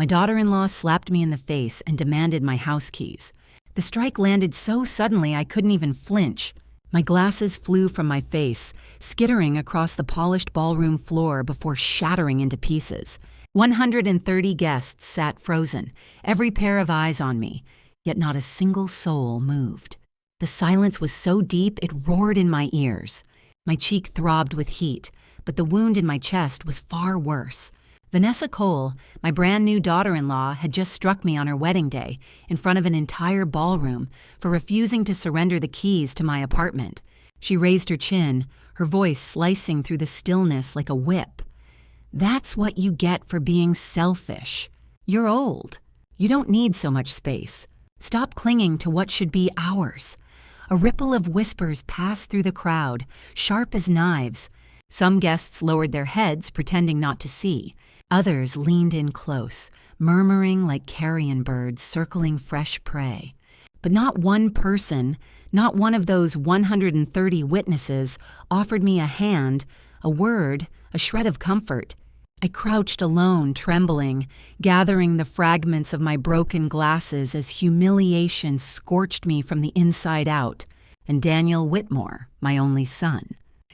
My daughter-in-law slapped me in the face and demanded my house keys. The strike landed so suddenly I couldn't even flinch. My glasses flew from my face, skittering across the polished ballroom floor before shattering into pieces. 130 guests sat frozen, every pair of eyes on me, yet not a single soul moved. The silence was so deep it roared in my ears. My cheek throbbed with heat, but the wound in my chest was far worse. Vanessa Cole, my brand new daughter-in-law, had just struck me on her wedding day in front of an entire ballroom for refusing to surrender the keys to my apartment. She raised her chin, her voice slicing through the stillness like a whip. "That's what you get for being selfish. You're old. You don't need so much space. Stop clinging to what should be ours." A ripple of whispers passed through the crowd, sharp as knives. Some guests lowered their heads, pretending not to see. Others leaned in close, murmuring like carrion birds circling fresh prey. But not one person, not one of those 130 witnesses, offered me a hand, a word, a shred of comfort. I crouched alone, trembling, gathering the fragments of my broken glasses as humiliation scorched me from the inside out, and Daniel Whitmore, my only son.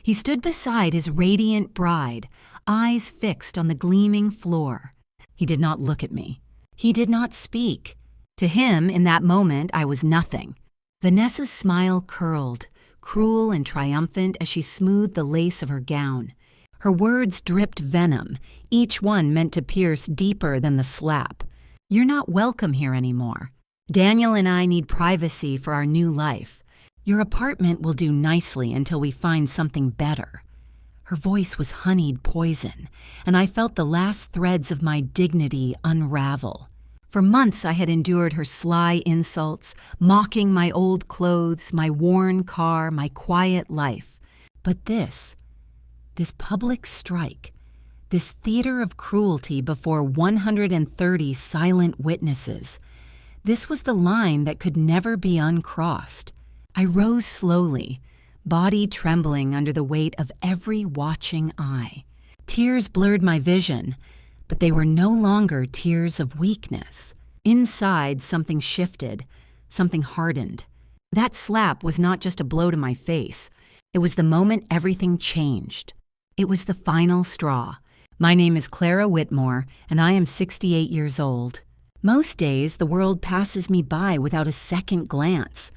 He stood beside his radiant bride, eyes fixed on the gleaming floor. He did not look at me. He did not speak. To him, in that moment, I was nothing. Vanessa's smile curled, cruel and triumphant as she smoothed the lace of her gown. Her words dripped venom, each one meant to pierce deeper than the slap. "You're not welcome here anymore. Daniel and I need privacy for our new life. Your apartment will do nicely until we find something better." Her voice was honeyed poison, and I felt the last threads of my dignity unravel. For months I had endured her sly insults, mocking my old clothes, my worn car, my quiet life. But this public strike, this theater of cruelty before 130 silent witnesses, this was the line that could never be uncrossed. I rose slowly, body trembling under the weight of every watching eye. Tears blurred my vision, but they were no longer tears of weakness. Inside, something shifted, something hardened. That slap was not just a blow to my face. It was the moment everything changed. It was the final straw. My name is Clara Whitmore, and I am 68 years old. Most days, the world passes me by without a second glance,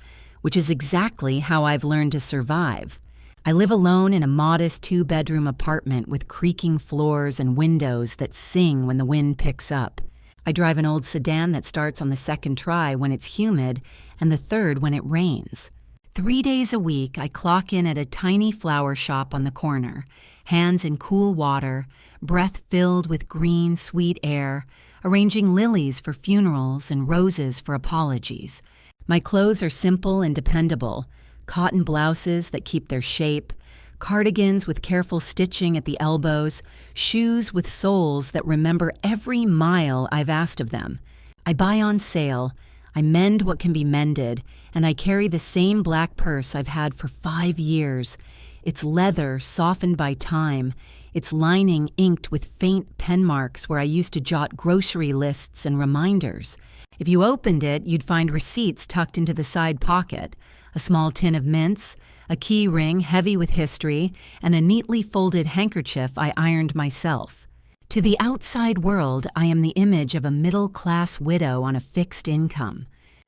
which is exactly how I've learned to survive. I live alone in a modest 2-bedroom apartment with creaking floors and windows that sing when the wind picks up. I drive an old sedan that starts on the second try when it's humid and the third when it rains. 3 days a week, I clock in at a tiny flower shop on the corner, hands in cool water, breath filled with green, sweet air, arranging lilies for funerals and roses for apologies. My clothes are simple and dependable, cotton blouses that keep their shape, cardigans with careful stitching at the elbows, shoes with soles that remember every mile I've asked of them. I buy on sale, I mend what can be mended, and I carry the same black purse I've had for 5 years. Its leather softened by time, its lining inked with faint pen marks where I used to jot grocery lists and reminders. If you opened it, you'd find receipts tucked into the side pocket, a small tin of mints, a key ring heavy with history, and a neatly folded handkerchief I ironed myself. To the outside world, I am the image of a middle-class widow on a fixed income.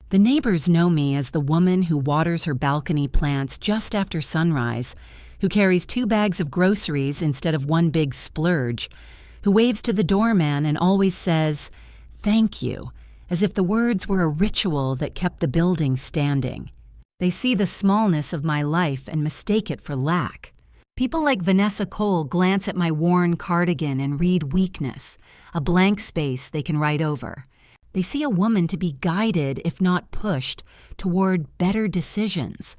The neighbors know me as the woman who waters her balcony plants just after sunrise, who carries 2 bags of groceries instead of 1 big splurge, who waves to the doorman and always says, "Thank you," as if the words were a ritual that kept the building standing. They see the smallness of my life and mistake it for lack. People like Vanessa Cole glance at my worn cardigan and read weakness, a blank space they can write over. They see a woman to be guided, if not pushed, toward better decisions.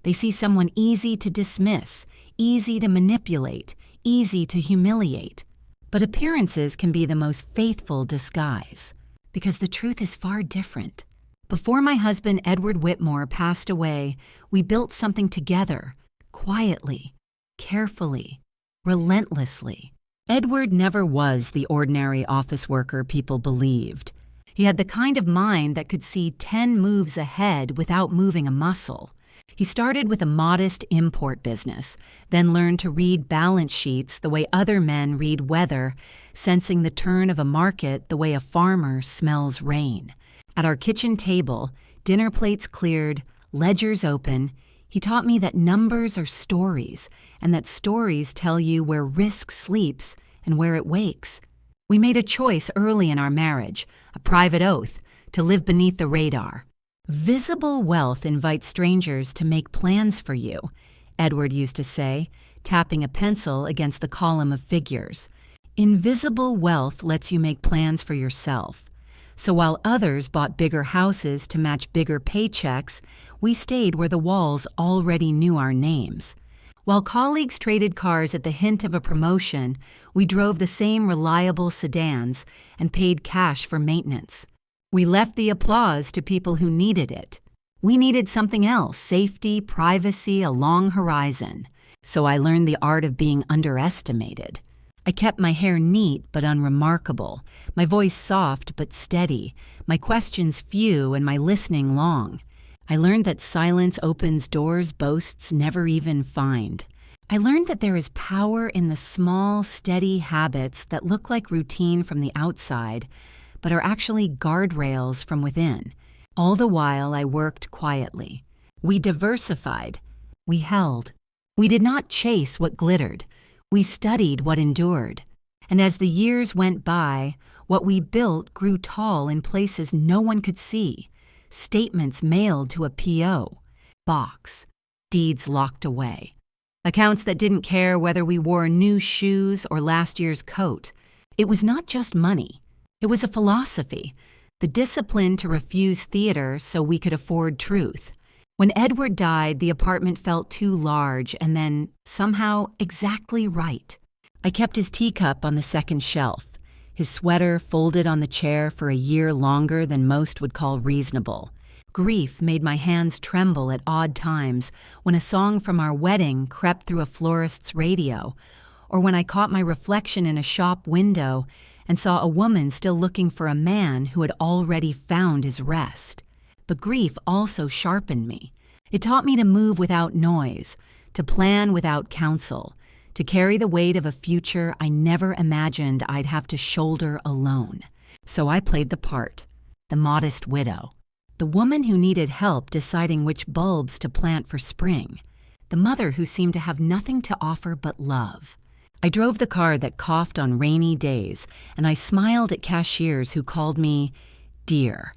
They see someone easy to dismiss, easy to manipulate, easy to humiliate. But appearances can be the most faithful disguise, because the truth is far different. Before my husband Edward Whitmore passed away, we built something together, quietly, carefully, relentlessly. Edward never was the ordinary office worker people believed. He had the kind of mind that could see 10 moves ahead without moving a muscle. He started with a modest import business, then learned to read balance sheets the way other men read weather, sensing the turn of a market the way a farmer smells rain. At our kitchen table, dinner plates cleared, ledgers open, he taught me that numbers are stories, and that stories tell you where risk sleeps and where it wakes. We made a choice early in our marriage, a private oath, to live beneath the radar. Visible wealth invites strangers to make plans for you, Edward used to say, tapping a pencil against the column of figures. Invisible wealth lets you make plans for yourself. So while others bought bigger houses to match bigger paychecks, we stayed where the walls already knew our names. While colleagues traded cars at the hint of a promotion, we drove the same reliable sedans and paid cash for maintenance. We left the applause to people who needed it. We needed something else, safety, privacy, a long horizon. So I learned the art of being underestimated. I kept my hair neat but unremarkable, my voice soft but steady, my questions few and my listening long. I learned that silence opens doors boasts never even find. I learned that there is power in the small, steady habits that look like routine from the outside, but are actually guardrails from within. All the while I worked quietly. We diversified. We held. We did not chase what glittered. We studied what endured. And as the years went by, what we built grew tall in places no one could see. Statements mailed to a P.O. box. Deeds locked away. Accounts that didn't care whether we wore new shoes or last year's coat. It was not just money. It was a philosophy, the discipline to refuse theater so we could afford truth. When Edward died, the apartment felt too large and then, somehow, exactly right. I kept his teacup on the second shelf, his sweater folded on the chair for a year longer than most would call reasonable. Grief made my hands tremble at odd times when a song from our wedding crept through a florist's radio, or when I caught my reflection in a shop window and saw a woman still looking for a man who had already found his rest. But grief also sharpened me. It taught me to move without noise, to plan without counsel, to carry the weight of a future I never imagined I'd have to shoulder alone. So I played the part, the modest widow, the woman who needed help deciding which bulbs to plant for spring, the mother who seemed to have nothing to offer but love. I drove the car that coughed on rainy days, and I smiled at cashiers who called me dear.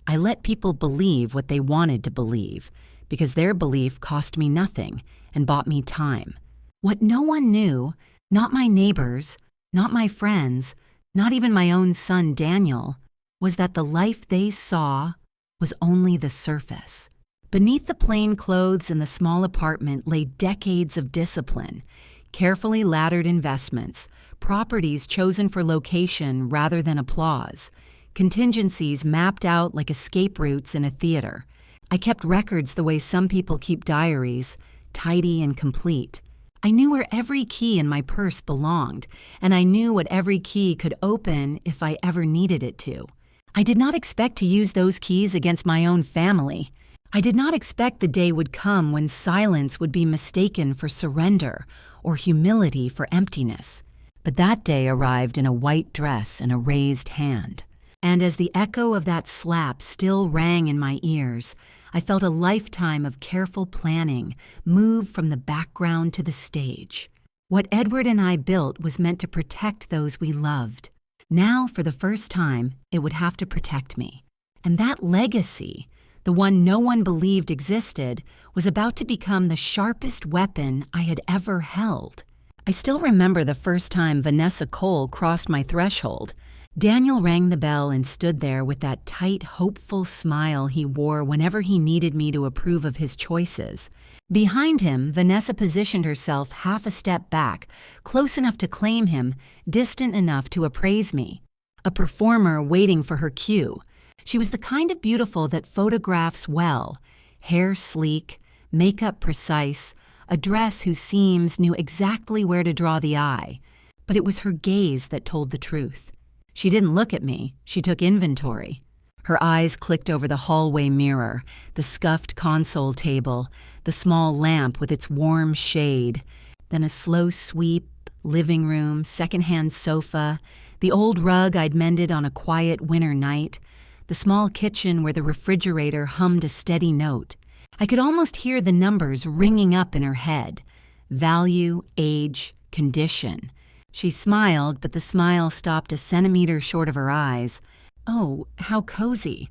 I let people believe what they wanted to believe, because their belief cost me nothing and bought me time. What no one knew, not my neighbors, not my friends, not even my own son Daniel, was that the life they saw was only the surface. Beneath the plain clothes in the small apartment lay decades of discipline, carefully laddered investments, properties chosen for location rather than applause, contingencies mapped out like escape routes in a theater. I kept records the way some people keep diaries, tidy and complete. I knew where every key in my purse belonged, and I knew what every key could open if I ever needed it to. I did not expect to use those keys against my own family. I did not expect the day would come when silence would be mistaken for surrender or humility for emptiness. But that day arrived in a white dress and a raised hand. And as the echo of that slap still rang in my ears, I felt a lifetime of careful planning move from the background to the stage. What Edward and I built was meant to protect those we loved. Now, for the first time, it would have to protect me. And that legacy, the one no one believed existed, was about to become the sharpest weapon I had ever held. I still remember the first time Vanessa Cole crossed my threshold. Daniel rang the bell and stood there with that tight, hopeful smile he wore whenever he needed me to approve of his choices. Behind him, Vanessa positioned herself half a step back, close enough to claim him, distant enough to appraise me. A performer waiting for her cue. She was the kind of beautiful that photographs well, hair sleek, makeup precise, a dress whose seams knew exactly where to draw the eye. but it was her gaze that told the truth. She didn't look at me, she took inventory. Her eyes clicked over the hallway mirror, the scuffed console table, the small lamp with its warm shade, then a slow sweep, living room, secondhand sofa, the old rug I'd mended on a quiet winter night, the small kitchen where the refrigerator hummed a steady note. I could almost hear the numbers ringing up in her head. Value, age, condition. She smiled, but the smile stopped a centimeter short of her eyes. Oh, how cozy.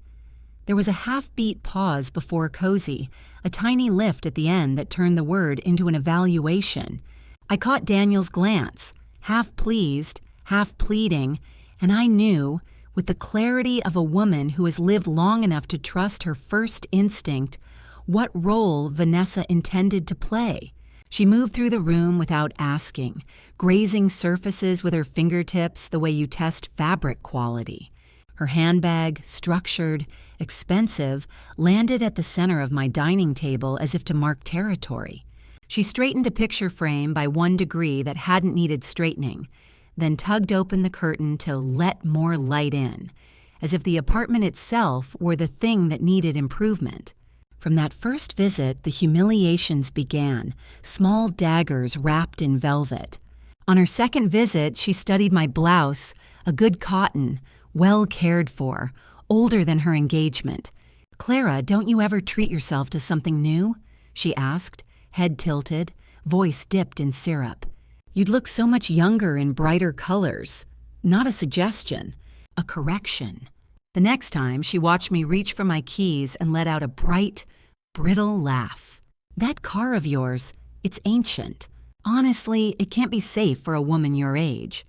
There was a half-beat pause before cozy, a tiny lift at the end that turned the word into an evaluation. I caught Daniel's glance, half pleased, half pleading, and I knew, with the clarity of a woman who has lived long enough to trust her first instinct, what role Vanessa intended to play. She moved through the room without asking, grazing surfaces with her fingertips the way you test fabric quality. Her handbag, structured, expensive, landed at the center of my dining table as if to mark territory. She straightened a picture frame by 1 degree that hadn't needed straightening, then tugged open the curtain to let more light in, as if the apartment itself were the thing that needed improvement. From that first visit, the humiliations began, small daggers wrapped in velvet. On her second visit, she studied my blouse, a good cotton, well cared for, older than her engagement. "Clara, don't you ever treat yourself to something new?" she asked, head tilted, voice dipped in syrup. "You'd look so much younger in brighter colors." Not a suggestion, a correction. The next time, she watched me reach for my keys and let out a bright, brittle laugh. "That car of yours, it's ancient. Honestly, it can't be safe for a woman your age."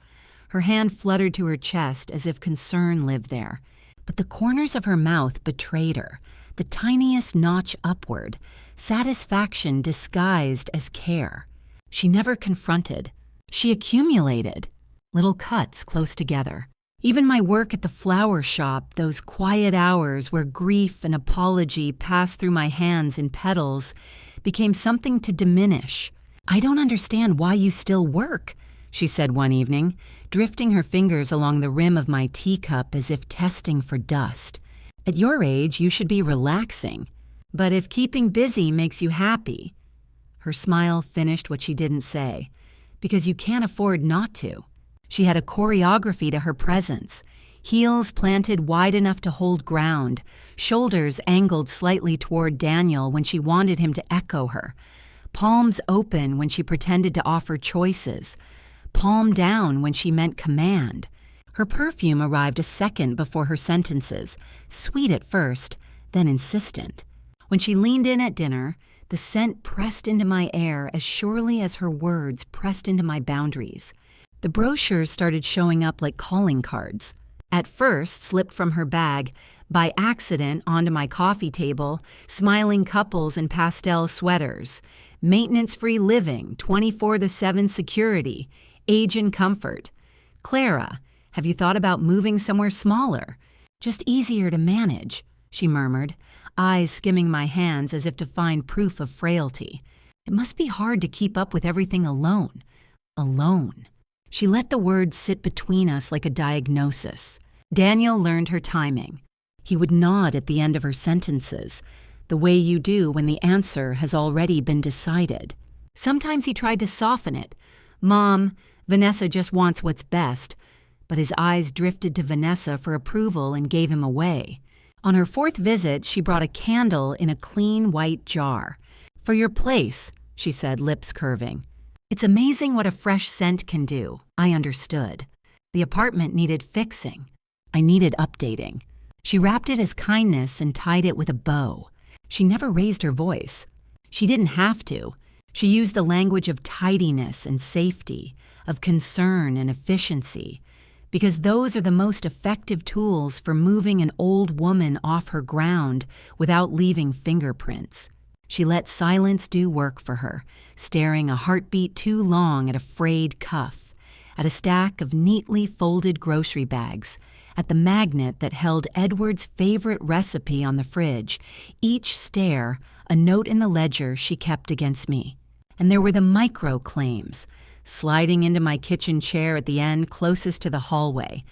Her hand fluttered to her chest as if concern lived there, but the corners of her mouth betrayed her, the tiniest notch upward, satisfaction disguised as care. She never confronted. She accumulated. Little cuts close together. Even my work at the flower shop, those quiet hours where grief and apology passed through my hands in petals, became something to diminish. "I don't understand why you still work," she said one evening, drifting her fingers along the rim of my teacup as if testing for dust. "At your age, you should be relaxing. But if keeping busy makes you happy..." Her smile finished what she didn't say. "Because you can't afford not to." She had a choreography to her presence, heels planted wide enough to hold ground, shoulders angled slightly toward Daniel when she wanted him to echo her, palms open when she pretended to offer choices, palm down when she meant command. Her perfume arrived a second before her sentences, sweet at first, then insistent. When she leaned in at dinner, the scent pressed into my air as surely as her words pressed into my boundaries. The brochures started showing up like calling cards. At first, slipped from her bag, by accident onto my coffee table, smiling couples in pastel sweaters, maintenance-free living, 24/7 security, age and comfort. "Clara, have you thought about moving somewhere smaller? Just easier to manage," she murmured, eyes skimming my hands as if to find proof of frailty. "It must be hard to keep up with everything alone." Alone. She let the words sit between us like a diagnosis. Daniel learned her timing. He would nod at the end of her sentences, the way you do when the answer has already been decided. Sometimes he tried to soften it. "Mom, Vanessa just wants what's best," but his eyes drifted to Vanessa for approval and gave him away. On her fourth visit, she brought a candle in a clean white jar. "For your place," she said, lips curving. It's amazing what a fresh scent can do. I understood. The apartment needed fixing. I needed updating. She wrapped it as kindness and tied it with a bow. She never raised her voice. She didn't have to. She used the language of tidiness and safety, of concern and efficiency, because those are the most effective tools for moving an old woman off her ground without leaving fingerprints. She let silence do work for her, staring a heartbeat too long at a frayed cuff, at a stack of neatly folded grocery bags, at the magnet that held Edward's favorite recipe on the fridge, each stare a note in the ledger she kept against me. And there were the micro claims, sliding into my kitchen chair at the end closest to the hallway,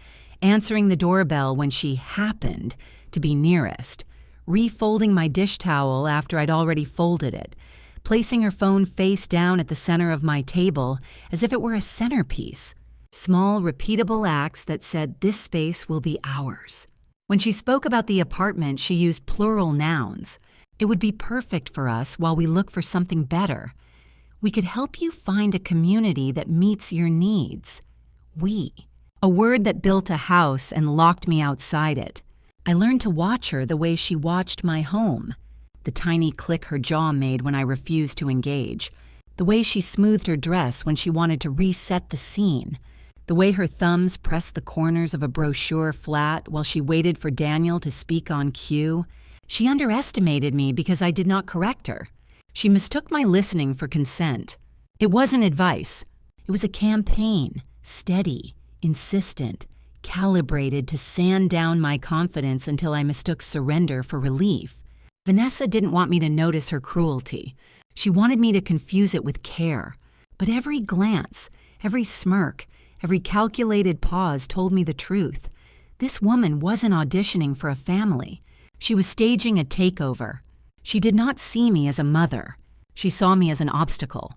answering the doorbell when she happened to be nearest, refolding my dish towel after I'd already folded it, placing her phone face down at the center of my table as if it were a centerpiece. Small, repeatable acts that said this space will be ours. When she spoke about the apartment, she used plural nouns. It would be perfect for us while we look for something better. We could help you find a community that meets your needs. We. A word that built a house and locked me outside it. I learned to watch her the way she watched my home. The tiny click her jaw made when I refused to engage. The way she smoothed her dress when she wanted to reset the scene. The way her thumbs pressed the corners of a brochure flat while she waited for Daniel to speak on cue. She underestimated me because I did not correct her. She mistook my listening for consent. It wasn't advice. It was a campaign, steady, insistent, calibrated to sand down my confidence until I mistook surrender for relief. Vanessa didn't want me to notice her cruelty. She wanted me to confuse it with care. But every glance, every smirk, every calculated pause told me the truth. This woman wasn't auditioning for a family. She was staging a takeover. She did not see me as a mother. She saw me as an obstacle.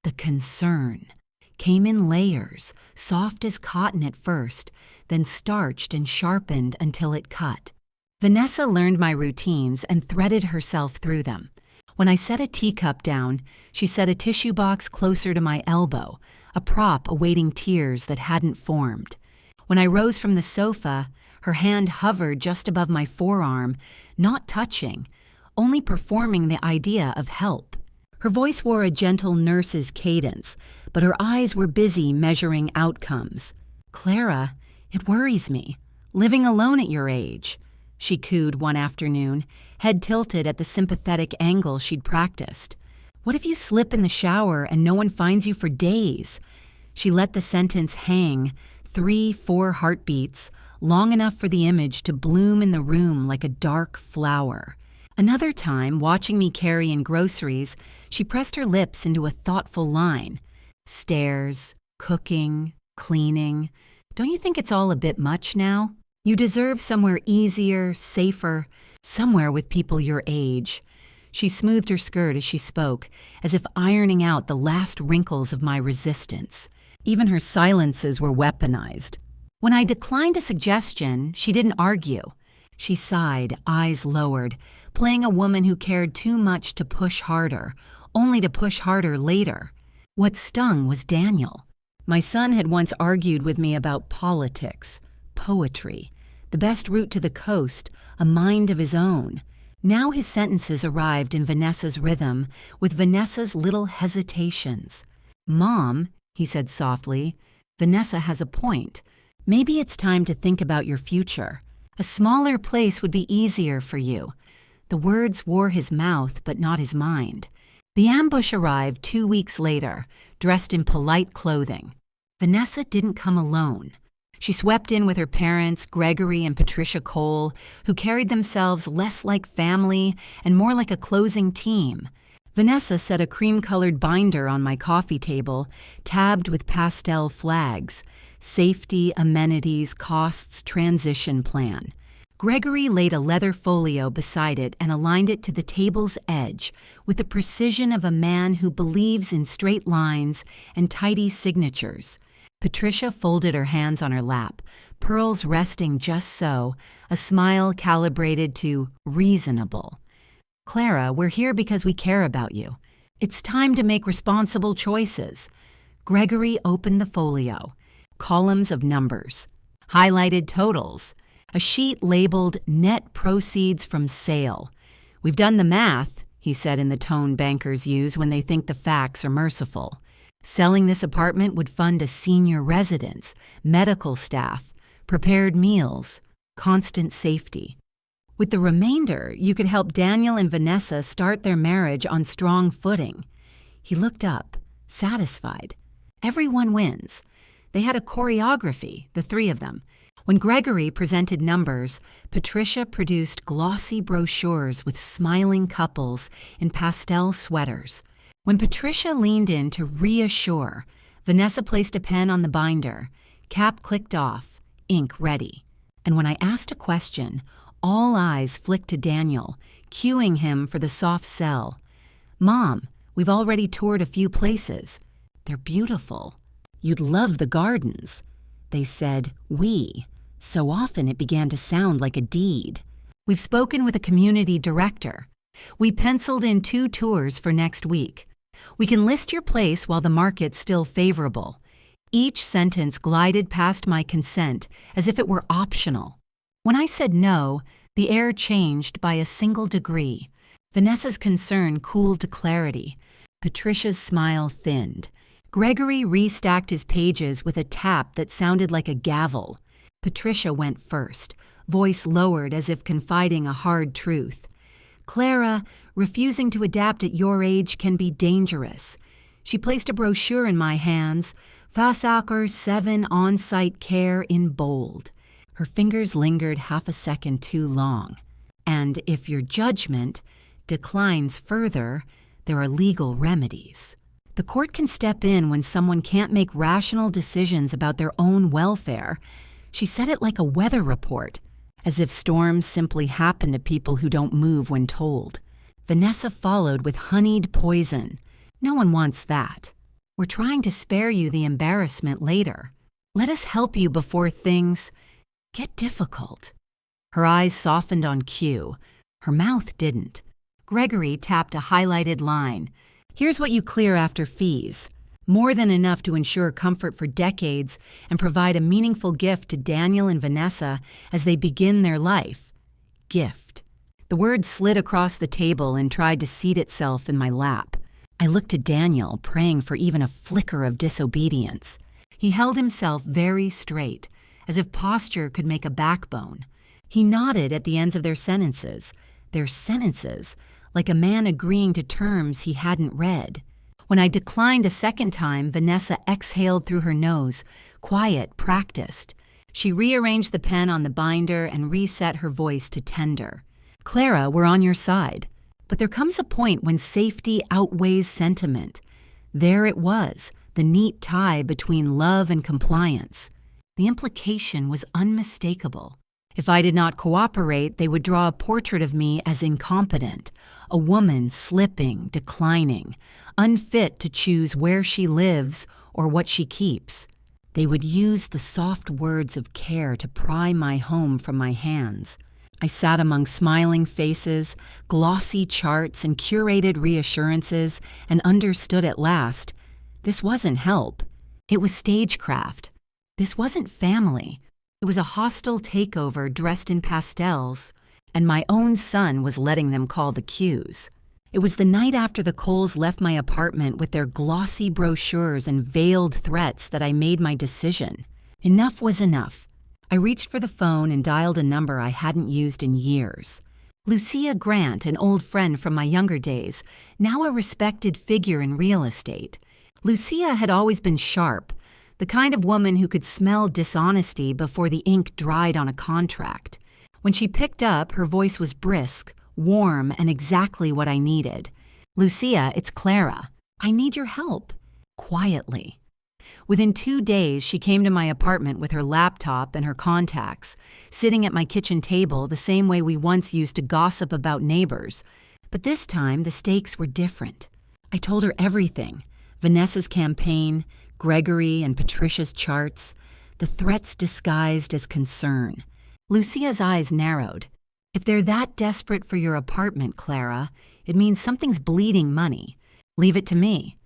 The concern came in layers, soft as cotton at first, then starched and sharpened until it cut. Vanessa learned my routines and threaded herself through them. When I set a teacup down, she set a tissue box closer to my elbow, a prop awaiting tears that hadn't formed. When I rose from the sofa, her hand hovered just above my forearm, not touching, only performing the idea of help. Her voice wore a gentle nurse's cadence, but her eyes were busy measuring outcomes. "Clara, it worries me. Living alone at your age," she cooed one afternoon, head tilted at the sympathetic angle she'd practiced. "What if you slip in the shower and no one finds you for days?" She let the sentence hang, 3-4 heartbeats, long enough for the image to bloom in the room like a dark flower. Another time, watching me carry in groceries, she pressed her lips into a thoughtful line. "Stairs, cooking, cleaning. Don't you think it's all a bit much now? You deserve somewhere easier, safer, somewhere with people your age." She smoothed her skirt as she spoke, as if ironing out the last wrinkles of my resistance. Even her silences were weaponized. When I declined a suggestion, she didn't argue. She sighed, eyes lowered, playing a woman who cared too much to push harder, only to push harder later. What stung was Daniel. My son had once argued with me about politics, poetry, the best route to the coast, a mind of his own. Now his sentences arrived in Vanessa's rhythm, with Vanessa's little hesitations. "Mom," he said softly, "Vanessa has a point. Maybe it's time to think about your future. A smaller place would be easier for you." The words wore his mouth, but not his mind. The ambush arrived 2 weeks later, dressed in polite clothing. Vanessa didn't come alone. She swept in with her parents, Gregory and Patricia Cole, who carried themselves less like family and more like a closing team. Vanessa set a cream-colored binder on my coffee table, tabbed with pastel flags: safety, amenities, costs, transition plan. Gregory laid a leather folio beside it and aligned it to the table's edge with the precision of a man who believes in straight lines and tidy signatures. Patricia folded her hands on her lap, pearls resting just so, a smile calibrated to reasonable. "Clara, we're here because we care about you. It's time to make responsible choices." Gregory opened the folio. Columns of numbers. Highlighted totals. A sheet labeled "Net Proceeds from Sale." "We've done the math," he said in the tone bankers use when they think the facts are merciful. Selling this apartment would fund a senior residence, medical staff, prepared meals, constant safety. With the remainder, you could help Daniel and Vanessa start their marriage on strong footing. He looked up, satisfied. Everyone wins. They had a choreography, the three of them. When Gregory presented numbers, Patricia produced glossy brochures with smiling couples in pastel sweaters. When Patricia leaned in to reassure, Vanessa placed a pen on the binder. Cap clicked off, ink ready. And when I asked a question, all eyes flicked to Daniel, cueing him for the soft sell. "Mom, we've already toured a few places. They're beautiful. You'd love the gardens." They said "we," so often it began to sound like a deed. "We've spoken with a community director. We penciled in 2 tours for next week. We can list your place while the market's still favorable." Each sentence glided past my consent as if it were optional. When I said no, the air changed by a single degree. Vanessa's concern cooled to clarity. Patricia's smile thinned. Gregory restacked his pages with a tap that sounded like a gavel. Patricia went first, voice lowered as if confiding a hard truth. "Clara, refusing to adapt at your age can be dangerous." She placed a brochure in my hands, Fasacher 7 on-site care in bold. Her fingers lingered half a second too long. "And if your judgment declines further, there are legal remedies. The court can step in when someone can't make rational decisions about their own welfare." She said it like a weather report, as if storms simply happen to people who don't move when told. Vanessa followed with honeyed poison. "No one wants that. We're trying to spare you the embarrassment later. Let us help you before things get difficult." Her eyes softened on cue. Her mouth didn't. Gregory tapped a highlighted line. "Here's what you clear after fees. More than enough to ensure comfort for decades and provide a meaningful gift to Daniel and Vanessa as they begin their life." Gift. The word slid across the table and tried to seat itself in my lap. I looked to Daniel, praying for even a flicker of disobedience. He held himself very straight, as if posture could make a backbone. He nodded at the ends of their sentences, like a man agreeing to terms he hadn't read. When I declined a second time, Vanessa exhaled through her nose, quiet, practiced. She rearranged the pen on the binder and reset her voice to tender. "Clara, we're on your side. But there comes a point when safety outweighs sentiment." There it was, the neat tie between love and compliance. The implication was unmistakable. If I did not cooperate, they would draw a portrait of me as incompetent, a woman slipping, declining, unfit to choose where she lives or what she keeps. They would use the soft words of care to pry my home from my hands. I sat among smiling faces, glossy charts, and curated reassurances, and understood at last. This wasn't help. It was stagecraft. This wasn't family. It was a hostile takeover dressed in pastels, and my own son was letting them call the cues. It was the night after the Coles left my apartment with their glossy brochures and veiled threats that I made my decision. Enough was enough. I reached for the phone and dialed a number I hadn't used in years. Lucia Grant, an old friend from my younger days, now a respected figure in real estate. Lucia had always been sharp, the kind of woman who could smell dishonesty before the ink dried on a contract. When she picked up, her voice was brisk, warm, and exactly what I needed. "Lucia, it's Clara. I need your help." Quietly. Within 2 days, she came to my apartment with her laptop and her contacts, sitting at my kitchen table the same way we once used to gossip about neighbors. But this time, the stakes were different. I told her everything: Vanessa's campaign, Gregory and Patricia's charts, the threats disguised as concern. Lucia's eyes narrowed. "If they're that desperate for your apartment, Clara, it means something's bleeding money. Leave it to me."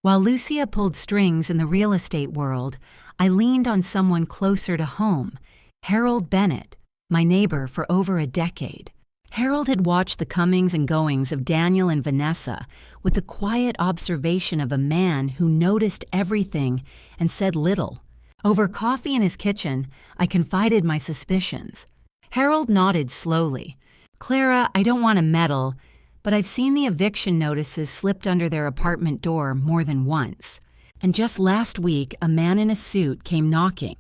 While Lucia pulled strings in the real estate world, I leaned on someone closer to home, Harold Bennett, my neighbor for over a decade. Harold had watched the comings and goings of Daniel and Vanessa with the quiet observation of a man who noticed everything and said little. Over coffee in his kitchen, I confided my suspicions. Harold nodded slowly. "Clara, I don't want to meddle, but I've seen the eviction notices slipped under their apartment door more than once. And just last week, a man in a suit came knocking.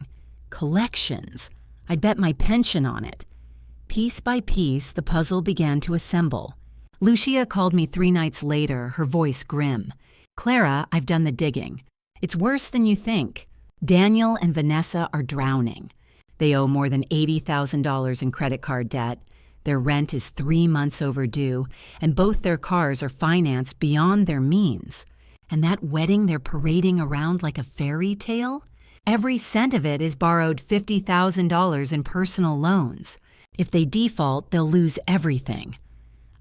Collections. I'd bet my pension on it." Piece by piece, the puzzle began to assemble. Lucia called me 3 nights later, her voice grim. "Clara, I've done the digging. It's worse than you think. Daniel and Vanessa are drowning. They owe more than $80,000 in credit card debt. Their rent is 3 months overdue, and both their cars are financed beyond their means. And that wedding they're parading around like a fairy tale? Every cent of it is borrowed $50,000 in personal loans. If they default, they'll lose everything.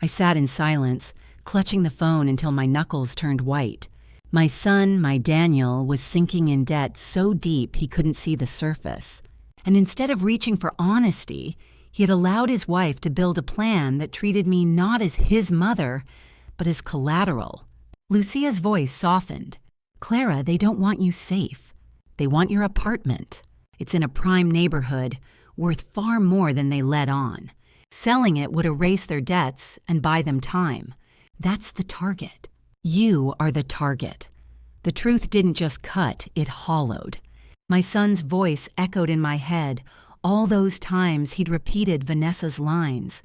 I sat in silence, clutching the phone until my knuckles turned white. My son, my Daniel, was sinking in debt so deep he couldn't see the surface. And instead of reaching for honesty, he had allowed his wife to build a plan that treated me not as his mother, but as collateral. Lucia's voice softened. Clara, they don't want you safe. They want your apartment. It's in a prime neighborhood, worth far more than they let on. Selling it would erase their debts and buy them time. That's the target. You are the target. The truth didn't just cut, it hollowed. My son's voice echoed in my head all those times he'd repeated Vanessa's lines.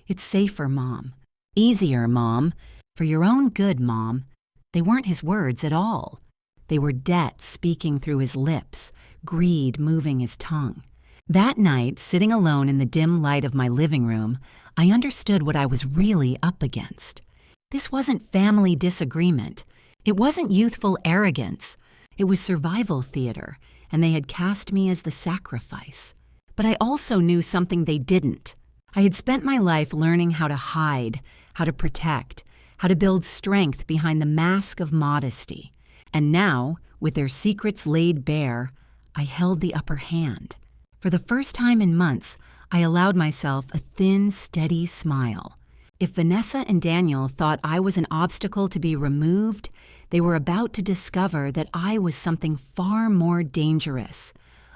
It's safer, Mom. Easier, Mom. For your own good, Mom. They weren't his words at all. They were debt speaking through his lips, greed moving his tongue. That night, sitting alone in the dim light of my living room, I understood what I was really up against. This wasn't family disagreement. It wasn't youthful arrogance. It was survival theater, and they had cast me as the sacrifice. But I also knew something they didn't. I had spent my life learning how to hide, how to protect, how to build strength behind the mask of modesty. And now, with their secrets laid bare, I held the upper hand. For the first time in months, I allowed myself a thin, steady smile. If Vanessa and Daniel thought I was an obstacle to be removed, they were about to discover that I was something far more dangerous,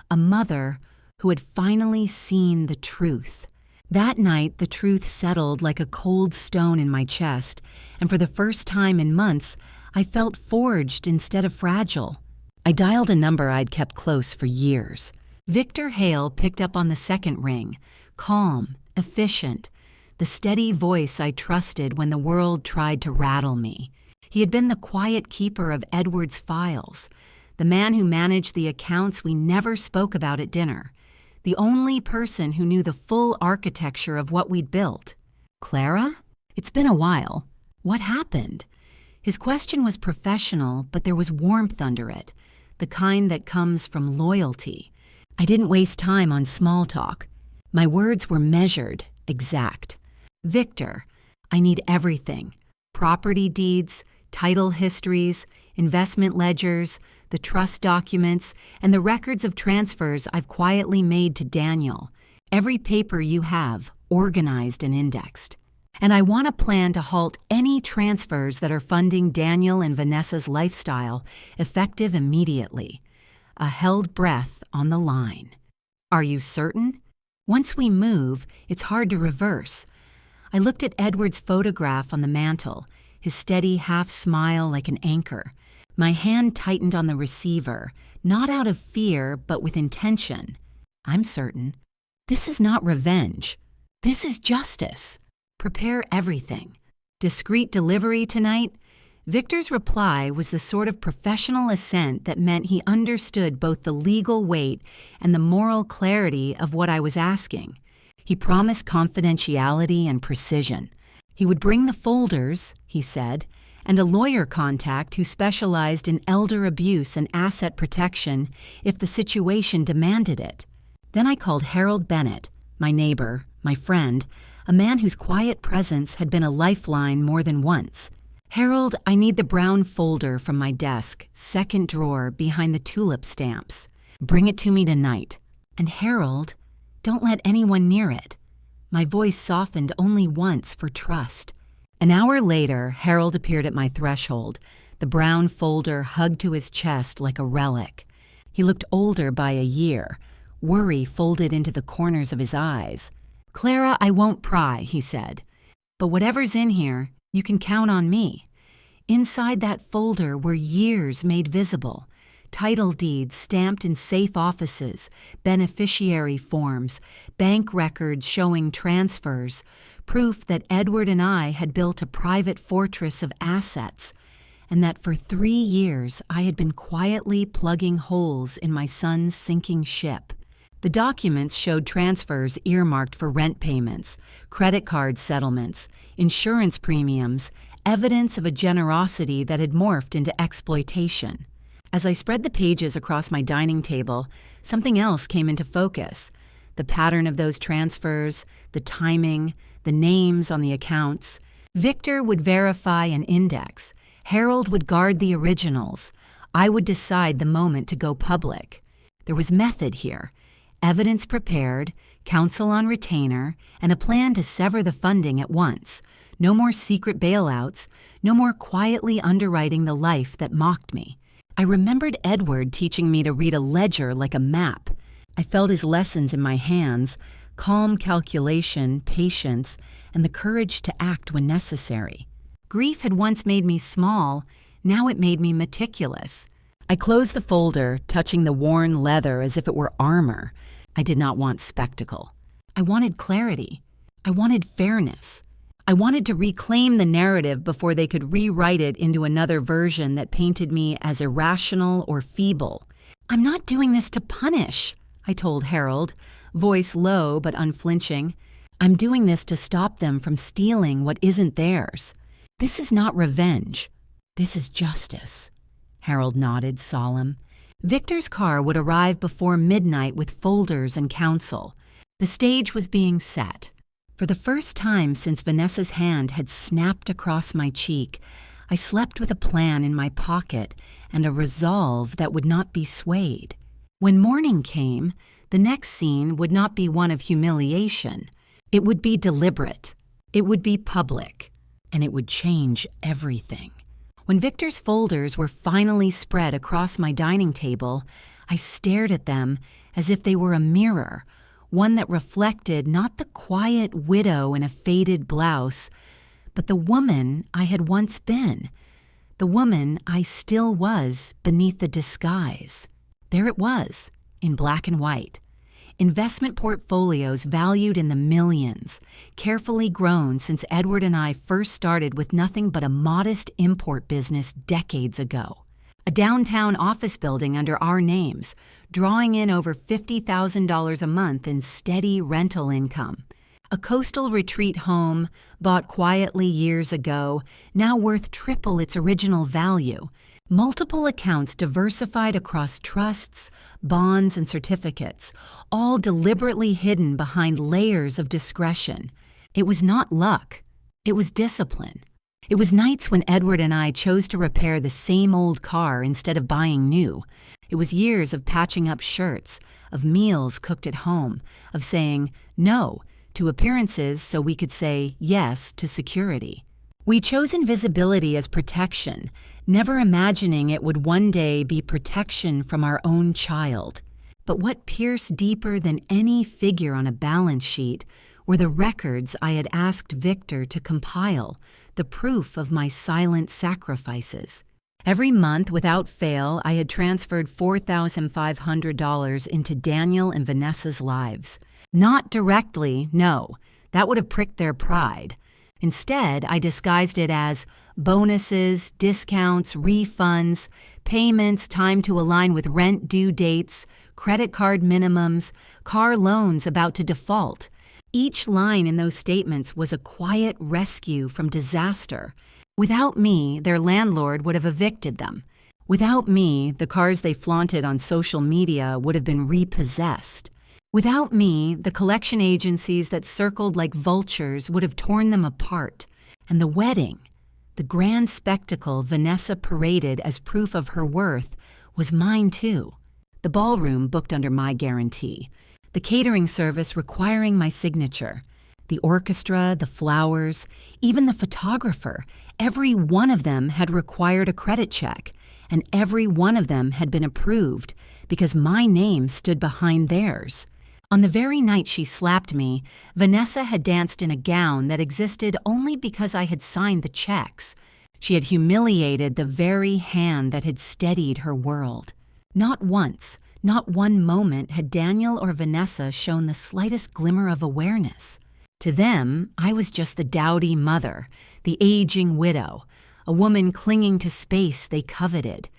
a mother who had finally seen the truth. That night, the truth settled like a cold stone in my chest, and for the first time in months, I felt forged instead of fragile. I dialed a number I'd kept close for years. Victor Hale picked up on the second ring, calm, efficient, the steady voice I trusted when the world tried to rattle me. He had been the quiet keeper of Edward's files, the man who managed the accounts we never spoke about at dinner, the only person who knew the full architecture of what we'd built. Clara? It's been a while. What happened? His question was professional, but there was warmth under it, the kind that comes from loyalty. I didn't waste time on small talk. My words were measured, exact. Victor, I need everything. Property deeds, title histories, investment ledgers, the trust documents, and the records of transfers I've quietly made to Daniel. Every paper you have, organized and indexed. And I want a plan to halt any transfers that are funding Daniel and Vanessa's lifestyle, effective immediately. A held breath on the line. Are you certain? Once we move, it's hard to reverse. I looked at Edward's photograph on the mantel, his steady half smile like an anchor. My hand tightened on the receiver, not out of fear, but with intention. I'm certain. This is not revenge. This is justice. Prepare everything. Discreet delivery tonight? Victor's reply was the sort of professional assent that meant he understood both the legal weight and the moral clarity of what I was asking. He promised confidentiality and precision. He would bring the folders, he said, and a lawyer contact who specialized in elder abuse and asset protection if the situation demanded it. Then I called Harold Bennett, my neighbor, my friend, a man whose quiet presence had been a lifeline more than once. Harold, I need the brown folder from my desk, second drawer behind the tulip stamps. Bring it to me tonight. And Harold, don't let anyone near it. My voice softened only once for trust. An hour later, Harold appeared at my threshold, the brown folder hugged to his chest like a relic. He looked older by a year, worry folded into the corners of his eyes. Clara, I won't pry, he said. But whatever's in here, you can count on me. Inside that folder were years made visible. Title deeds stamped in safe offices, beneficiary forms, bank records showing transfers, proof that Edward and I had built a private fortress of assets. and that for 3 years I had been quietly plugging holes in my son's sinking ship. The documents showed transfers earmarked for rent payments, credit card settlements, insurance premiums, evidence of a generosity that had morphed into exploitation. As I spread the pages across my dining table, something else came into focus. The pattern of those transfers, the timing, the names on the accounts. Victor would verify and index. Harold would guard the originals. I would decide the moment to go public. There was method here. Evidence prepared, counsel on retainer, and a plan to sever the funding at once. No more secret bailouts, no more quietly underwriting the life that mocked me. I remembered Edward teaching me to read a ledger like a map. I felt his lessons in my hands, calm calculation, patience, and the courage to act when necessary. Grief had once made me small, now it made me meticulous. I closed the folder, touching the worn leather as if it were armor. I did not want spectacle. I wanted clarity. I wanted fairness. I wanted to reclaim the narrative before they could rewrite it into another version that painted me as irrational or feeble. "I'm not doing this to punish," I told Harold, voice low but unflinching. "I'm doing this to stop them from stealing what isn't theirs. This is not revenge. This is justice." Harold nodded, solemn. Victor's car would arrive before midnight with folders and counsel. The stage was being set. For the first time since Vanessa's hand had snapped across my cheek, I slept with a plan in my pocket and a resolve that would not be swayed. When morning came, the next scene would not be one of humiliation. It would be deliberate. It would be public. And it would change everything. When Victor's folders were finally spread across my dining table, I stared at them as if they were a mirror, one that reflected not the quiet widow in a faded blouse, but the woman I had once been, the woman I still was beneath the disguise. There it was, in black and white. Investment portfolios valued in the millions, carefully grown since Edward and I first started with nothing but a modest import business decades ago. A downtown office building under our names, drawing in over $50,000 a month in steady rental income. A coastal retreat home, bought quietly years ago, now worth triple its original value. Multiple accounts diversified across trusts, bonds, and certificates, all deliberately hidden behind layers of discretion. It was not luck. It was discipline. It was nights when Edward and I chose to repair the same old car instead of buying new. It was years of patching up shirts, of meals cooked at home, of saying no to appearances so we could say yes to security. We chose invisibility as protection, never imagining it would one day be protection from our own child. But what pierced deeper than any figure on a balance sheet were the records I had asked Victor to compile, the proof of my silent sacrifices. Every month, without fail, I had transferred $4,500 into Daniel and Vanessa's lives. Not directly, no. That would have pricked their pride. Instead, I disguised it as bonuses, discounts, refunds, payments timed to align with rent due dates, credit card minimums, car loans about to default. Each line in those statements was a quiet rescue from disaster. Without me, their landlord would have evicted them. Without me, the cars they flaunted on social media would have been repossessed. Without me, the collection agencies that circled like vultures would have torn them apart. And the wedding, the grand spectacle Vanessa paraded as proof of her worth, was mine too. The ballroom booked under my guarantee. The catering service requiring my signature. The orchestra, the flowers, even the photographer, every one of them had required a credit check, and every one of them had been approved because my name stood behind theirs. On the very night she slapped me, Vanessa had danced in a gown that existed only because I had signed the checks. She had humiliated the very hand that had steadied her world. Not once, not one moment had Daniel or Vanessa shown the slightest glimmer of awareness. To them, I was just the dowdy mother, the aging widow, a woman clinging to space they coveted.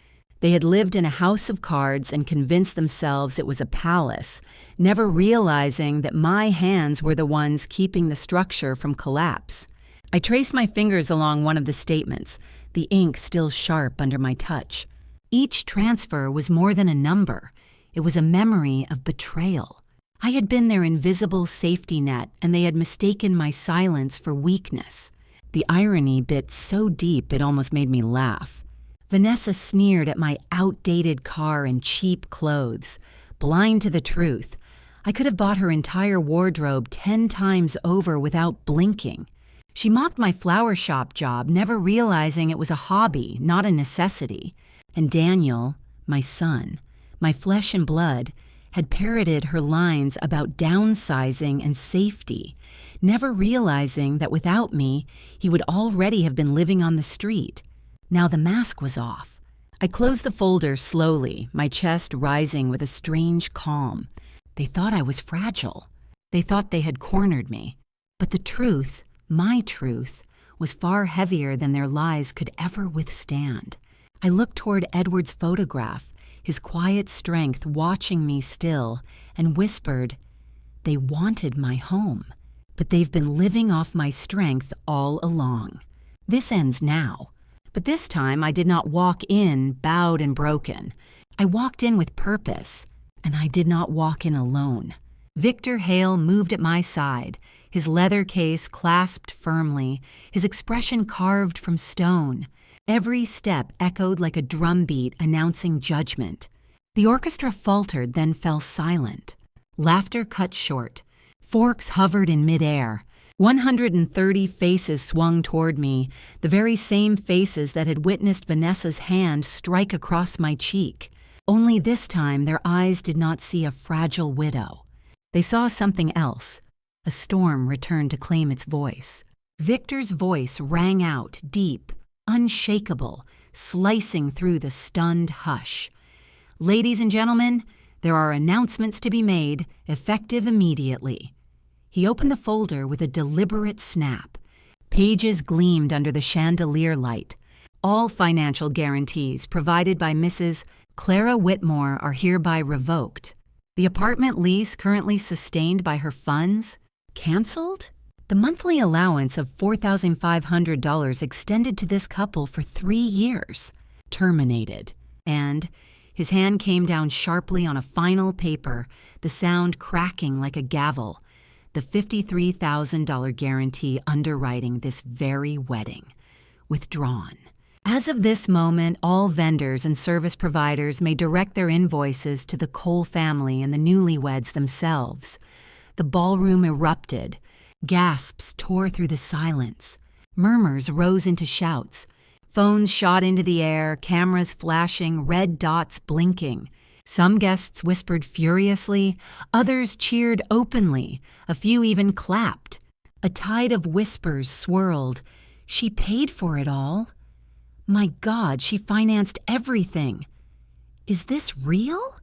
They had lived in a house of cards and convinced themselves it was a palace, never realizing that my hands were the ones keeping the structure from collapse. I traced my fingers along one of the statements, the ink still sharp under my touch. Each transfer was more than a number. It was a memory of betrayal. I had been their invisible safety net, and they had mistaken my silence for weakness. The irony bit so deep it almost made me laugh. Vanessa sneered at my outdated car and cheap clothes. Blind to the truth, I could have bought her entire wardrobe 10 times over without blinking. She mocked my flower shop job, never realizing it was a hobby, not a necessity. And Daniel, my son, my flesh and blood, had parroted her lines about downsizing and safety, never realizing that without me, he would already have been living on the street. Now the mask was off. I closed the folder slowly, my chest rising with a strange calm. They thought I was fragile. They thought they had cornered me. But the truth, my truth, was far heavier than their lies could ever withstand. I looked toward Edward's photograph, his quiet strength watching me still, and whispered, "They wanted my home, but they've been living off my strength all along. This ends now." But this time I did not walk in bowed and broken. I walked in with purpose, and I did not walk in alone. Victor Hale moved at my side, his leather case clasped firmly, his expression carved from stone. Every step echoed like a drumbeat announcing judgment. The orchestra faltered, then fell silent. Laughter cut short. Forks hovered in midair. 130 faces swung toward me, the very same faces that had witnessed Vanessa's hand strike across my cheek. Only this time their eyes did not see a fragile widow. They saw something else. A storm returned to claim its voice. Victor's voice rang out, deep, unshakable, slicing through the stunned hush. "Ladies and gentlemen, there are announcements to be made, effective immediately." He opened the folder with a deliberate snap. Pages gleamed under the chandelier light. All financial guarantees provided by Mrs. Clara Whitmore are hereby revoked. The apartment lease currently sustained by her funds? Canceled? The monthly allowance of $4,500 extended to this couple for 3 years. Terminated. And his hand came down sharply on a final paper, the sound cracking like a gavel. The $53,000 guarantee underwriting this very wedding. Withdrawn. As of this moment, all vendors and service providers may direct their invoices to the Cole family and the newlyweds themselves. The ballroom erupted. Gasps tore through the silence. Murmurs rose into shouts. Phones shot into the air, cameras flashing, red dots blinking. Some guests whispered furiously, others cheered openly, a few even clapped. A tide of whispers swirled. She paid for it all. My God, she financed everything. Is this real?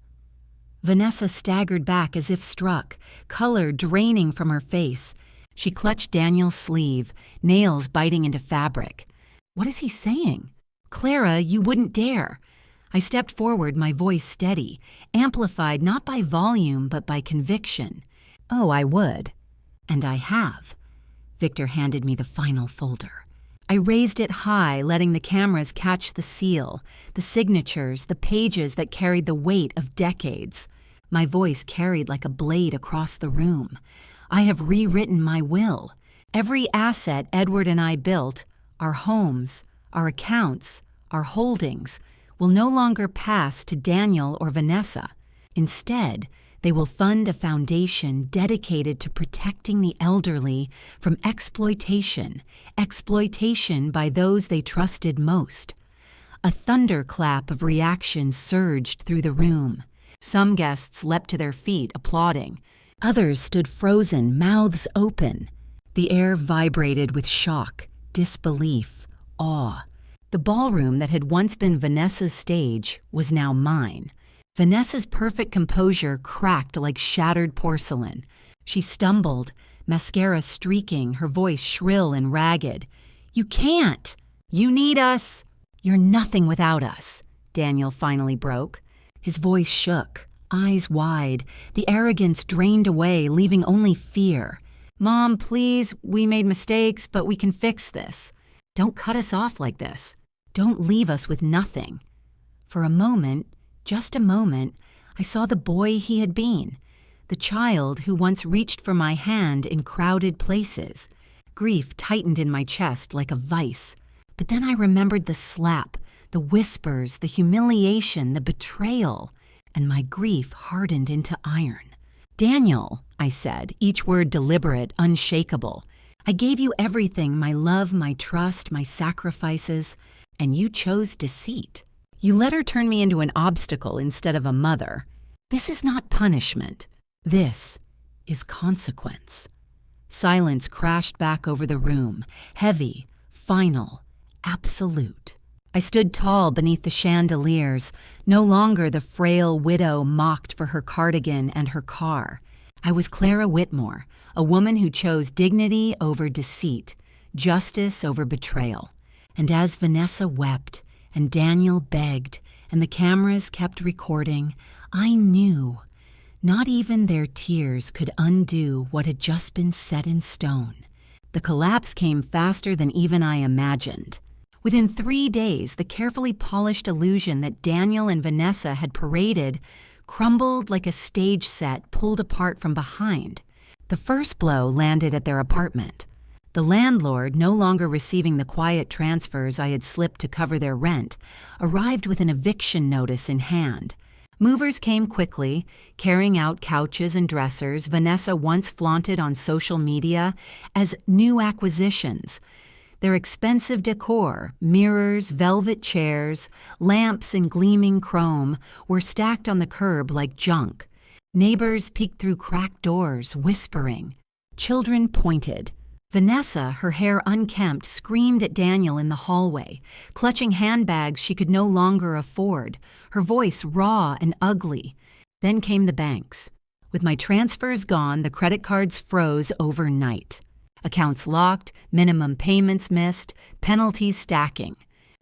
Vanessa staggered back as if struck, color draining from her face. She clutched Daniel's sleeve, nails biting into fabric. What is he saying? Clara, you wouldn't dare. I stepped forward, my voice steady, amplified not by volume but by conviction. Oh, I would. And I have. Victor handed me the final folder. I raised it high, letting the cameras catch the seal, the signatures, the pages that carried the weight of decades. My voice carried like a blade across the room. I have rewritten my will. Every asset Edward and I built, our homes, our accounts, our holdings, will no longer pass to Daniel or Vanessa. Instead, they will fund a foundation dedicated to protecting the elderly from exploitation by those they trusted most. A thunderclap of reaction surged through the room. Some guests leapt to their feet, applauding. Others stood frozen, mouths open. The air vibrated with shock, disbelief, awe. The ballroom that had once been Vanessa's stage was now mine. Vanessa's perfect composure cracked like shattered porcelain. She stumbled, mascara streaking, her voice shrill and ragged. "You can't!" You need us. You're nothing without us, Daniel finally broke. His voice shook, eyes wide, the arrogance drained away, leaving only fear. Mom, please, we made mistakes, but we can fix this. Don't cut us off like this. Don't leave us with nothing. For a moment, just a moment, I saw the boy he had been, the child who once reached for my hand in crowded places. Grief tightened in my chest like a vice. But then I remembered the slap, the whispers, the humiliation, the betrayal, and my grief hardened into iron. Daniel, I said, each word deliberate, unshakable. I gave you everything, my love, my trust, my sacrifices, and you chose deceit. You let her turn me into an obstacle instead of a mother. This is not punishment. This is consequence. Silence crashed back over the room, heavy, final, absolute. I stood tall beneath the chandeliers, no longer the frail widow mocked for her cardigan and her car. I was Clara Whitmore, a woman who chose dignity over deceit, justice over betrayal. And as Vanessa wept, and Daniel begged, and the cameras kept recording, I knew not even their tears could undo what had just been set in stone. The collapse came faster than even I imagined. Within 3 days, the carefully polished illusion that Daniel and Vanessa had paraded crumbled like a stage set pulled apart from behind. The first blow landed at their apartment. The landlord, no longer receiving the quiet transfers I had slipped to cover their rent, arrived with an eviction notice in hand. Movers came quickly, carrying out couches and dressers Vanessa once flaunted on social media as new acquisitions. Their expensive decor, mirrors, velvet chairs, lamps in gleaming chrome, were stacked on the curb like junk. Neighbors peeked through cracked doors, whispering. Children pointed. Vanessa, her hair unkempt, screamed at Daniel in the hallway, clutching handbags she could no longer afford, her voice raw and ugly. Then came the banks. With my transfers gone, the credit cards froze overnight. Accounts locked, minimum payments missed, penalties stacking.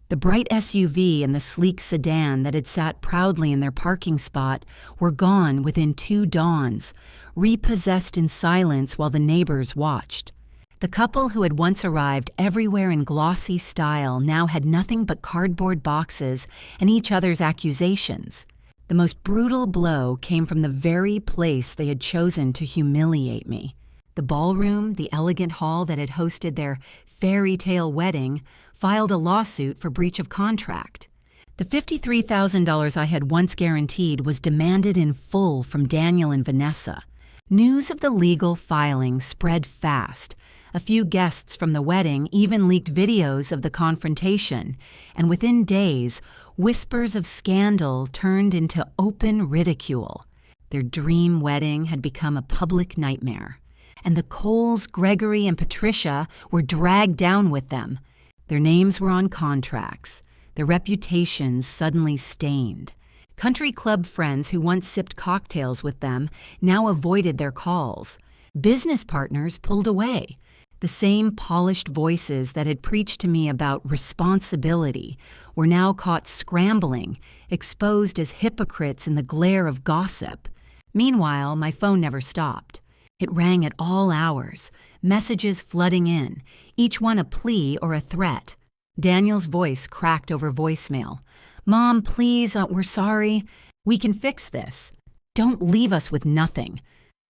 The bright SUV and the sleek sedan that had sat proudly in their parking spot were gone within 2 dawns, repossessed in silence while the neighbors watched. The couple who had once arrived everywhere in glossy style now had nothing but cardboard boxes and each other's accusations. The most brutal blow came from the very place they had chosen to humiliate me. The ballroom, the elegant hall that had hosted their fairy tale wedding, filed a lawsuit for breach of contract. The $53,000 I had once guaranteed was demanded in full from Daniel and Vanessa. News of the legal filing spread fast. A few guests from the wedding even leaked videos of the confrontation, and within days, whispers of scandal turned into open ridicule. Their dream wedding had become a public nightmare, and the Coles, Gregory, and Patricia were dragged down with them. Their names were on contracts, their reputations suddenly stained. Country club friends who once sipped cocktails with them now avoided their calls. Business partners pulled away. The same polished voices that had preached to me about responsibility were now caught scrambling, exposed as hypocrites in the glare of gossip. Meanwhile, my phone never stopped. It rang at all hours, messages flooding in, each one a plea or a threat. Daniel's voice cracked over voicemail. Mom, please, we're sorry. We can fix this. Don't leave us with nothing.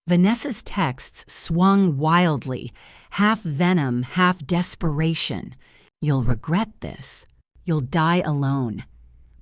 Vanessa's texts swung wildly, half venom, half desperation. You'll regret this. You'll die alone.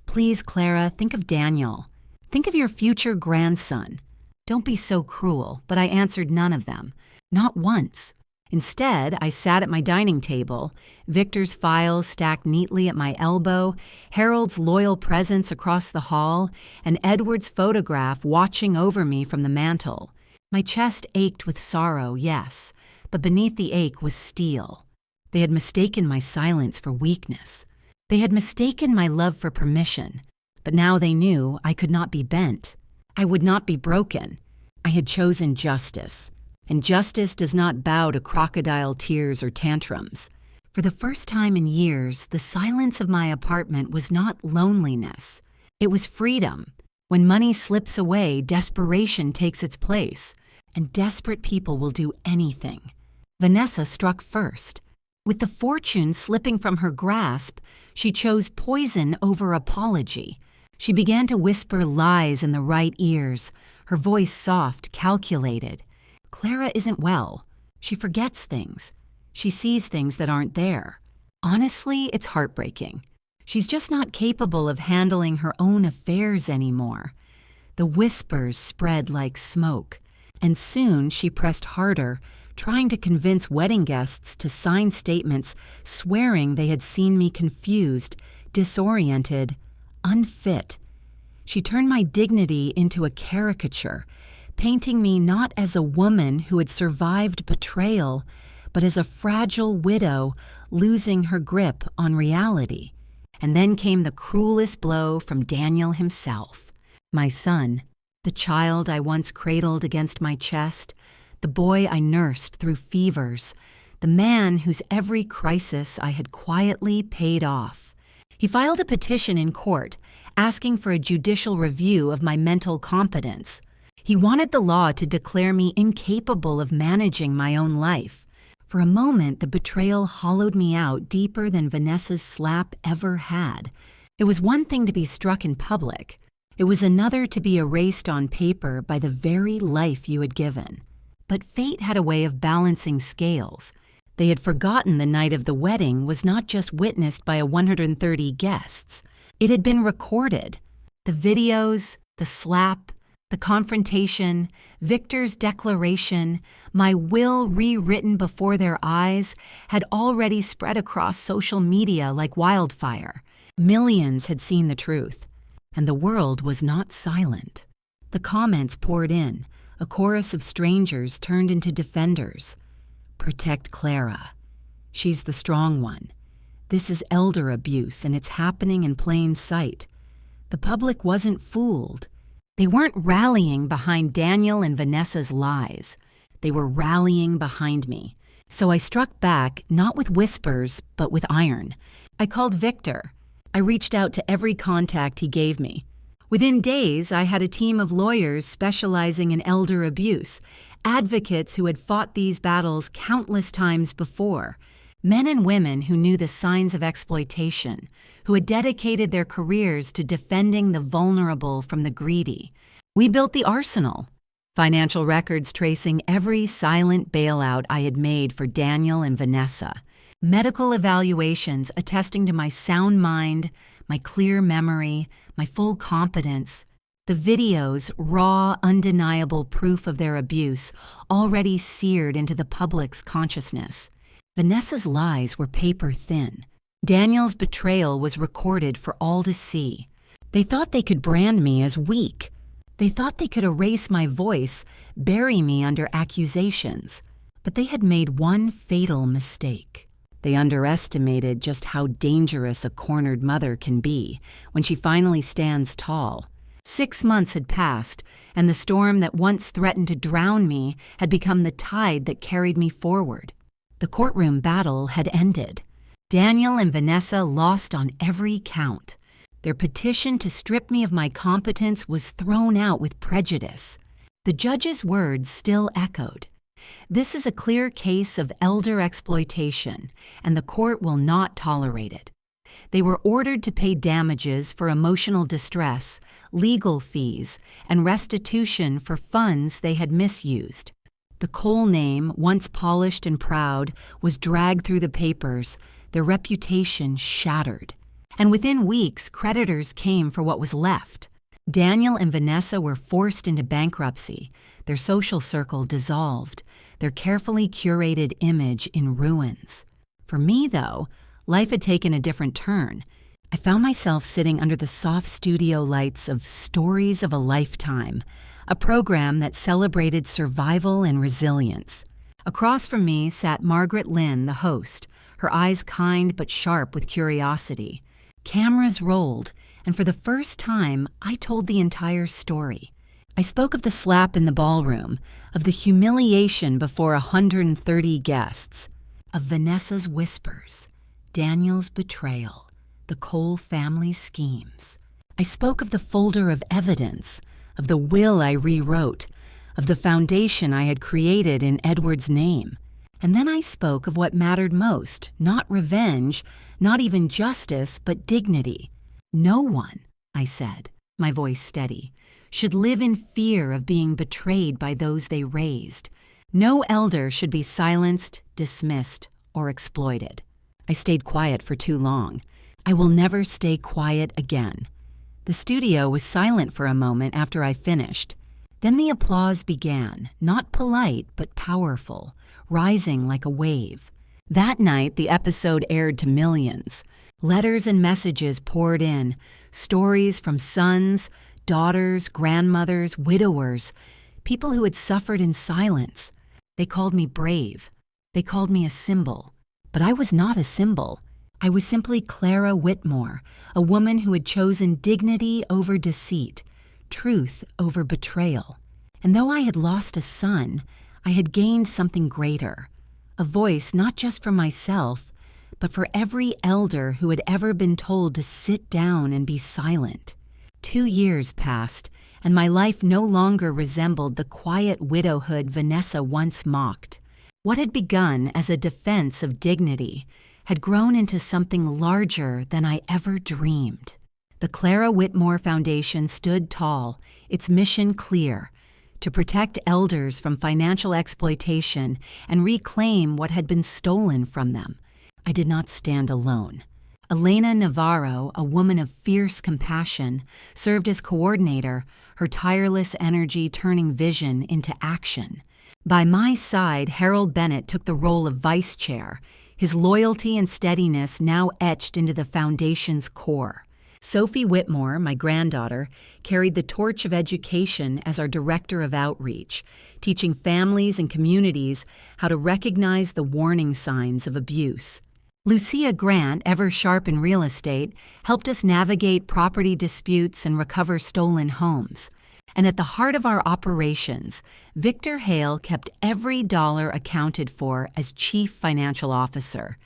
Please, Clara, think of Daniel. Think of your future grandson. Don't be so cruel, but I answered none of them. Not once. Instead, I sat at my dining table, Victor's files stacked neatly at my elbow, Harold's loyal presence across the hall, and Edward's photograph watching over me from the mantel. My chest ached with sorrow, yes, but beneath the ache was steel. They had mistaken my silence for weakness. They had mistaken my love for permission, but now they knew I could not be bent. I would not be broken. I had chosen justice, and justice does not bow to crocodile tears or tantrums. For the first time in years, the silence of my apartment was not loneliness. It was freedom. When money slips away, desperation takes its place, and desperate people will do anything. Vanessa struck first. With the fortune slipping from her grasp, she chose poison over apology. She began to whisper lies in the right ears, her voice soft, calculated. Clara isn't well. She forgets things. She sees things that aren't there. Honestly, it's heartbreaking. She's just not capable of handling her own affairs anymore. The whispers spread like smoke, and soon she pressed harder, trying to convince wedding guests to sign statements swearing they had seen me confused, disoriented, unfit. She turned my dignity into a caricature, painting me not as a woman who had survived betrayal, but as a fragile widow losing her grip on reality. And then came the cruelest blow from Daniel himself. My son, the child I once cradled against my chest, the boy I nursed through fevers, the man whose every crisis I had quietly paid off. He filed a petition in court asking for a judicial review of my mental competence. He wanted the law to declare me incapable of managing my own life. For a moment, the betrayal hollowed me out deeper than Vanessa's slap ever had. It was one thing to be struck in public. It was another to be erased on paper by the very life you had given. But fate had a way of balancing scales. They had forgotten the night of the wedding was not just witnessed by 130 guests. It had been recorded. The videos, the slap, the confrontation, Victor's declaration, my will rewritten before their eyes, had already spread across social media like wildfire. Millions had seen the truth, and the world was not silent. The comments poured in. A chorus of strangers turned into defenders. Protect Clara. She's the strong one. This is elder abuse, and it's happening in plain sight. The public wasn't fooled. They weren't rallying behind Daniel and Vanessa's lies. They were rallying behind me. So I struck back, not with whispers, but with iron. I called Victor. I reached out to every contact he gave me. Within days, I had a team of lawyers specializing in elder abuse, advocates who had fought these battles countless times before, men and women who knew the signs of exploitation, who had dedicated their careers to defending the vulnerable from the greedy. We built the arsenal, financial records tracing every silent bailout I had made for Daniel and Vanessa, medical evaluations attesting to my sound mind, my clear memory, my full competence, the videos, raw, undeniable proof of their abuse, already seared into the public's consciousness. Vanessa's lies were paper thin. Daniel's betrayal was recorded for all to see. They thought they could brand me as weak. They thought they could erase my voice, bury me under accusations. But they had made one fatal mistake. They underestimated just how dangerous a cornered mother can be when she finally stands tall. 6 months had passed, and the storm that once threatened to drown me had become the tide that carried me forward. The courtroom battle had ended. Daniel and Vanessa lost on every count. Their petition to strip me of my competence was thrown out with prejudice. The judge's words still echoed. This is a clear case of elder exploitation, and the court will not tolerate it. They were ordered to pay damages for emotional distress, legal fees, and restitution for funds they had misused. The Cole name, once polished and proud, was dragged through the papers, their reputation shattered. And within weeks, creditors came for what was left. Daniel and Vanessa were forced into bankruptcy, their social circle dissolved, their carefully curated image in ruins. For me, though, life had taken a different turn. I found myself sitting under the soft studio lights of Stories of a Lifetime, a program that celebrated survival and resilience. Across from me sat Margaret Lynn, the host, her eyes kind but sharp with curiosity. Cameras rolled, and for the first time, I told the entire story. I spoke of the slap in the ballroom, of the humiliation before 130 guests, of Vanessa's whispers, Daniel's betrayal, the Cole family's schemes. I spoke of the folder of evidence, of the will I rewrote, of the foundation I had created in Edward's name. And then I spoke of what mattered most, not revenge, not even justice, but dignity. No one, I said, my voice steady, should live in fear of being betrayed by those they raised. No elder should be silenced, dismissed, or exploited. I stayed quiet for too long. I will never stay quiet again. The studio was silent for a moment after I finished. Then the applause began, not polite but powerful, rising like a wave. That night, the episode aired to millions. Letters and messages poured in, stories from sons, daughters, grandmothers, widowers, people who had suffered in silence. They called me brave. They called me a symbol. But I was not a symbol. I was simply Clara Whitmore, a woman who had chosen dignity over deceit, truth over betrayal. And though I had lost a son, I had gained something greater, a voice not just for myself, but for every elder who had ever been told to sit down and be silent. 2 years passed, and my life no longer resembled the quiet widowhood Vanessa once mocked. What had begun as a defense of dignity had grown into something larger than I ever dreamed. The Clara Whitmore Foundation stood tall, its mission clear, to protect elders from financial exploitation and reclaim what had been stolen from them. I did not stand alone. Elena Navarro, a woman of fierce compassion, served as coordinator, her tireless energy turning vision into action. By my side, Harold Bennett took the role of vice chair, his loyalty and steadiness now etched into the foundation's core. Sophie Whitmore, my granddaughter, carried the torch of education as our director of outreach, teaching families and communities how to recognize the warning signs of abuse. Lucia Grant, ever sharp in real estate, helped us navigate property disputes and recover stolen homes. And at the heart of our operations, Victor Hale kept every dollar accounted for as Chief Financial Officer,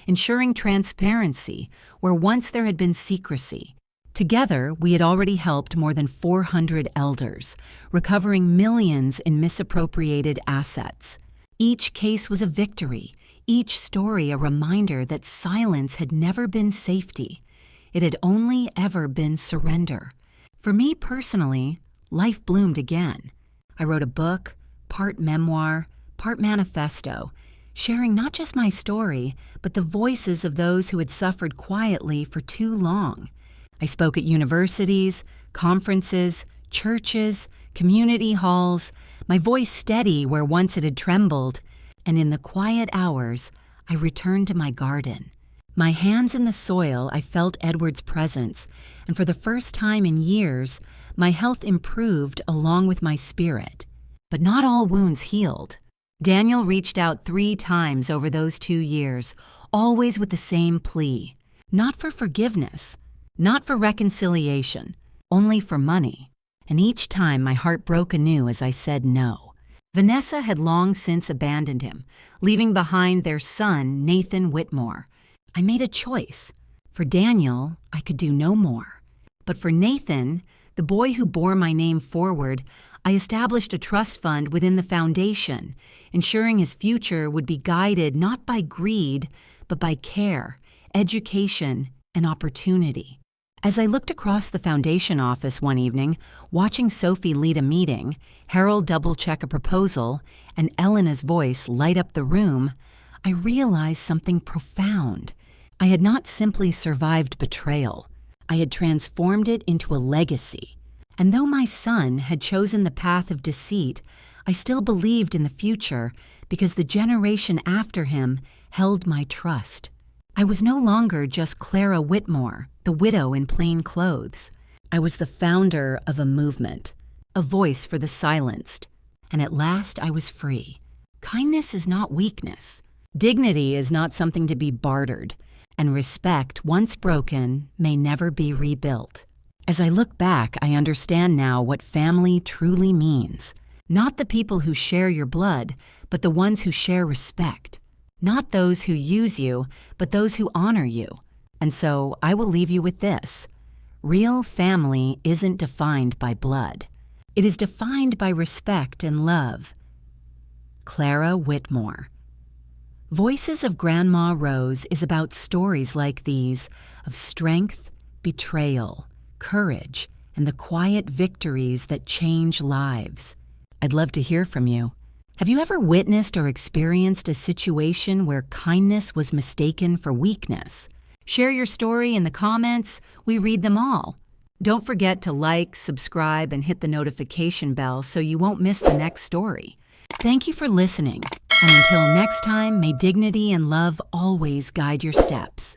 ensuring transparency where once there had been secrecy. Together, we had already helped more than 400 elders, recovering millions in misappropriated assets. Each case was a victory, each story a reminder that silence had never been safety. It had only ever been surrender. For me personally, life bloomed again. I wrote a book, part memoir, part manifesto, sharing not just my story, but the voices of those who had suffered quietly for too long. I spoke at universities, conferences, churches, community halls, my voice steady where once it had trembled, and in the quiet hours, I returned to my garden. My hands in the soil, I felt Edward's presence, and for the first time in years, my health improved along with my spirit. But not all wounds healed. Daniel reached out 3 times over those 2 years, always with the same plea. Not for forgiveness, not for reconciliation, only for money. And each time my heart broke anew as I said no. Vanessa had long since abandoned him, leaving behind their son, Nathan Whitmore. I made a choice. For Daniel, I could do no more. But for Nathan, the boy who bore my name forward, I established a trust fund within the foundation, ensuring his future would be guided not by greed, but by care, education, and opportunity. As I looked across the foundation office one evening, watching Sophie lead a meeting, Harold double-check a proposal, and Elena's voice light up the room, I realized something profound. I had not simply survived betrayal. I had transformed it into a legacy. And though my son had chosen the path of deceit, I still believed in the future because the generation after him held my trust. I was no longer just Clara Whitmore, the widow in plain clothes. I was the founder of a movement, a voice for the silenced. And at last I was free. Kindness is not weakness. Dignity is not something to be bartered. And respect, once broken, may never be rebuilt. As I look back, I understand now what family truly means. Not the people who share your blood, but the ones who share respect. Not those who use you, but those who honor you. And so I will leave you with this. Real family isn't defined by blood. It is defined by respect and love. Clara Whitmore. Voices of Grandma Rose is about stories like these of strength, betrayal, courage, and the quiet victories that change lives. I'd love to hear from you. Have you ever witnessed or experienced a situation where kindness was mistaken for weakness? Share your story in the comments. We read them all. Don't forget to like, subscribe, and hit the notification bell so you won't miss the next story. Thank you for listening. And until next time, may dignity and love always guide your steps.